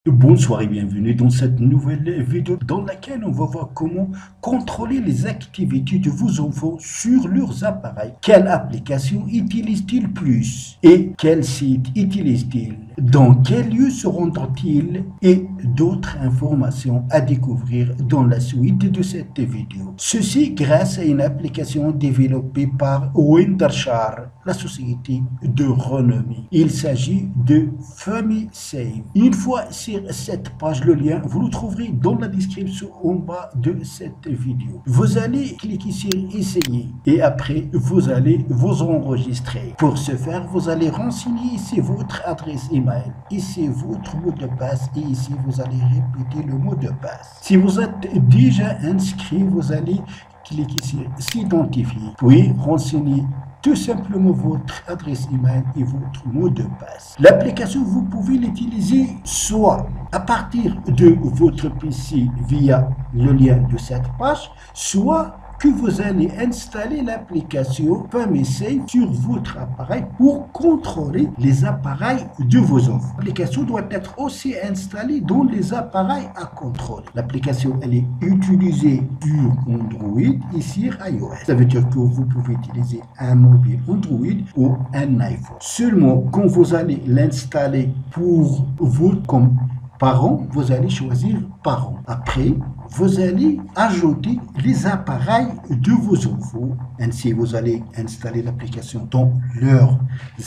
Bonsoir et bienvenue dans cette nouvelle vidéo dans laquelle on va voir comment contrôler les activités de vos enfants sur leurs appareils. Quelle application utilisent-ils plus et quel site utilisent-ils? Dans quel lieu se rendront-ils? Et d'autres informations à découvrir dans la suite de cette vidéo. Ceci grâce à une application développée par Wondershare, la société de renommée. Il s'agit de FamiSave. Une fois sur cette page, le lien, vous le trouverez dans la description en bas de cette vidéo. Vous allez cliquer sur essayer et après vous allez vous enregistrer. Pour ce faire, vous allez renseigner ici votre adresse email, ici votre mot de passe et ici vous allez répéter le mot de passe. Si vous êtes déjà inscrit, vous allez cliquez sur s'identifier, puis renseignez tout simplement votre adresse email et votre mot de passe. L'application, vous pouvez l'utiliser soit à partir de votre PC via le lien de cette page, soit que vous allez installer l'application FamiSave sur votre appareil pour contrôler les appareils de vos enfants. L'application doit être aussi installée dans les appareils à contrôler. L'application, elle est utilisée sur Android et sur iOS. Ça veut dire que vous pouvez utiliser un mobile Android ou un iPhone. Seulement, quand vous allez l'installer pour vous comme parents, vous allez choisir parents. Après, vous allez ajouter les appareils de vos enfants. Ainsi, vous allez installer l'application dans leurs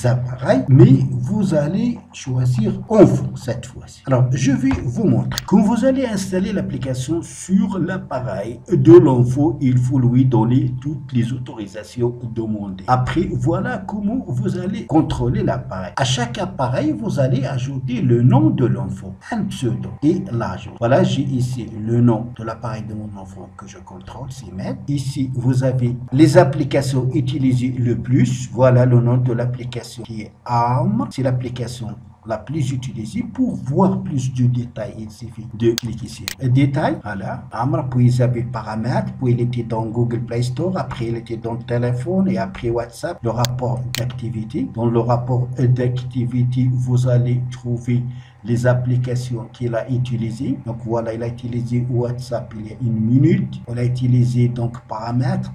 appareils, mais vous allez choisir enfant cette fois-ci. Alors, je vais vous montrer. Quand vous allez installer l'application sur l'appareil de l'enfant, il faut lui donner toutes les autorisations demandées. Après, voilà comment vous allez contrôler l'appareil. À chaque appareil, vous allez ajouter le nom de l'enfant, un pseudo et l'âge. Voilà, j'ai ici le nom de l'appareil de mon enfant que je contrôle, c'est Med. Ici, vous avez les applications utilisées le plus. Voilà le nom de l'application qui est ARM. C'est l'application la plus utilisée. Pour voir plus de détails, il suffit de cliquer sur détails. Voilà, ARM, puis vous avez paramètres, puis il était dans Google Play Store, après il était dans le téléphone et après WhatsApp, le rapport d'activité. Dans le rapport d'activité, vous allez trouver les applications qu'il a utilisées. Donc voilà, il a utilisé WhatsApp il y a une minute. Il a utilisé donc paramètres,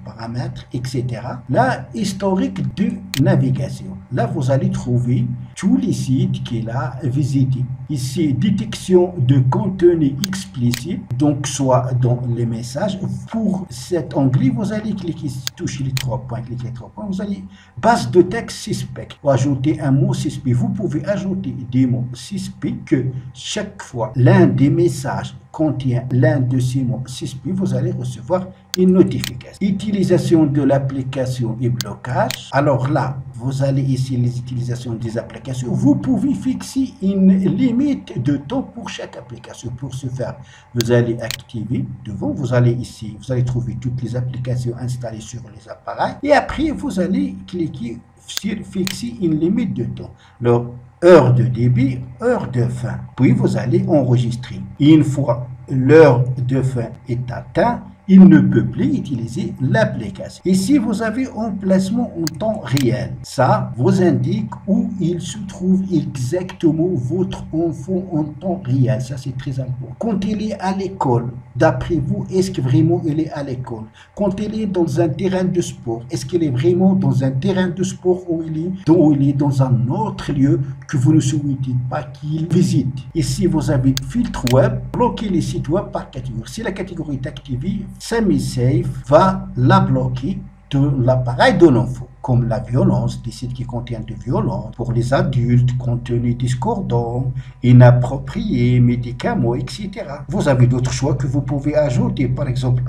etc. Là, historique de navigation. Là, vous allez trouver tous les sites qu'il a visités. Ici, détection de contenu explicite, donc soit dans les messages. Pour cet onglet, vous allez cliquer, toucher les trois points, cliquer les trois points. Vous allez base de texte suspect. Pour ajouter un mot suspect, vous pouvez ajouter des mots suspects que chaque fois l'un des messages contient l'un de ces mots suspects, vous allez recevoir une notification. Utilisation de l'application et blocage. Alors là, vous allez ici les utilisations des applications. Vous pouvez fixer une limite de temps pour chaque application. Pour ce faire, vous allez activer devant. Vous allez ici, vous allez trouver toutes les applications installées sur les appareils. Et après, vous allez cliquer sur fixer une limite de temps. Alors, heure de début, heure de fin. Puis vous allez enregistrer. Une fois l'heure de fin est atteinte, il ne peut plus utiliser l'application. Ici, vous avez emplacement en temps réel. Ça vous indique où il se trouve exactement votre enfant en temps réel. Ça, c'est très important. Quand il est à l'école, d'après vous, est-ce que vraiment il est à l'école? Quand il est dans un terrain de sport, est-ce qu'il est vraiment dans un terrain de sport ou il est dans un autre lieu que vous ne souhaitez pas qu'il visite? Ici, vous avez filtre web, bloquer les sites web par catégorie. Si la catégorie est activée, FamiSave va la bloquer de l'appareil de l'enfant, comme la violence, des sites qui contiennent de violence, pour les adultes, contenu discordant, inapproprié, médicaments, etc. Vous avez d'autres choix que vous pouvez ajouter, par exemple,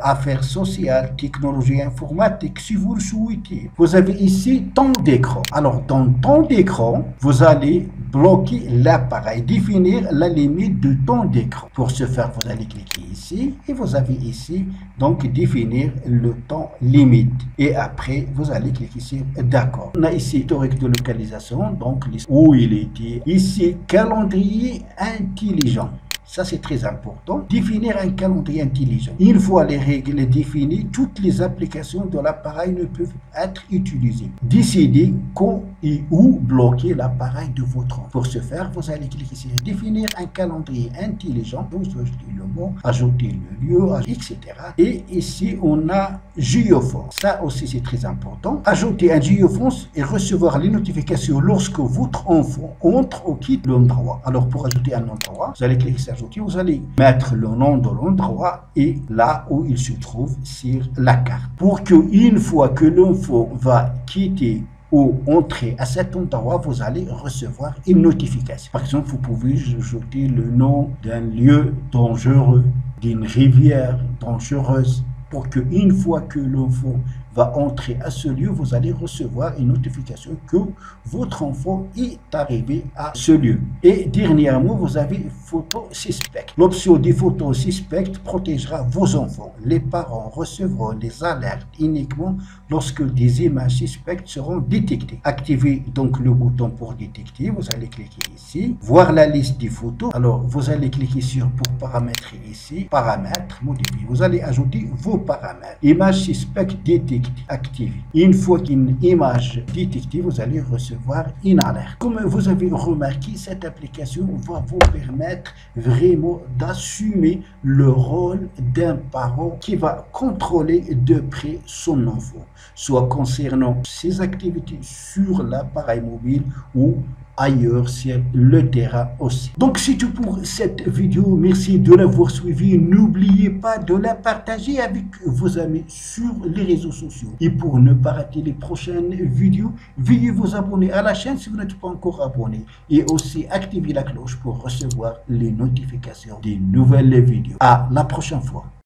affaires sociales, technologie informatique, si vous le souhaitez. Vous avez ici temps d'écran. Alors, dans temps d'écran, vous allez bloquer l'appareil, définir la limite de temps d'écran. Pour ce faire, vous allez cliquer ici et vous avez ici donc définir le temps limite. Et après, vous allez cliquer sur d'accord. On a ici historique de localisation, donc où il était. Ici, calendrier intelligent. Ça, c'est très important. Définir un calendrier intelligent. Une fois les règles définies, toutes les applications de l'appareil ne peuvent être utilisées. Décidez quand et où bloquer l'appareil de votre enfant. Pour ce faire, vous allez cliquer sur définir un calendrier intelligent. Donc, vous ajoutez le mot, ajouter le lieu, etc. Et ici, on a géophone. Ça aussi, c'est très important. Ajouter un géophone et recevoir les notifications lorsque votre enfant entre ou quitte l'endroit. Alors, pour ajouter un endroit, vous allez cliquer sur ajouter. Vous allez mettre le nom de l'endroit et là où il se trouve sur la carte. Pour qu'une fois que l'enfant va quitter ou entrer à cet endroit, vous allez recevoir une notification. Par exemple, vous pouvez ajouter le nom d'un lieu dangereux, d'une rivière dangereuse, pour qu'une fois que l'enfant va entrer à ce lieu, vous allez recevoir une notification que votre enfant est arrivé à ce lieu. Et dernièrement, vous avez photo suspecte. L'option des photos suspectes protégera vos enfants. Les parents recevront les alertes uniquement lorsque des images suspectes seront détectées. Activez donc le bouton pour détecter. Vous allez cliquer ici, voir la liste des photos. Alors, vous allez cliquer sur pour paramétrer ici, paramètres, modifier. Vous allez ajouter vos paramètres. Image suspecte détectée. Activé. Une fois qu'une image détectée, vous allez recevoir une alerte. Comme vous avez remarqué, cette application va vous permettre vraiment d'assumer le rôle d'un parent qui va contrôler de près son enfant, soit concernant ses activités sur l'appareil mobile ou ailleurs sur le terrain aussi. Donc c'est tout pour cette vidéo. Merci de l'avoir suivi. N'oubliez pas de la partager avec vos amis sur les réseaux sociaux. Et pour ne pas rater les prochaines vidéos, veuillez vous abonner à la chaîne si vous n'êtes pas encore abonné. Et aussi activer la cloche pour recevoir les notifications des nouvelles vidéos. À la prochaine fois.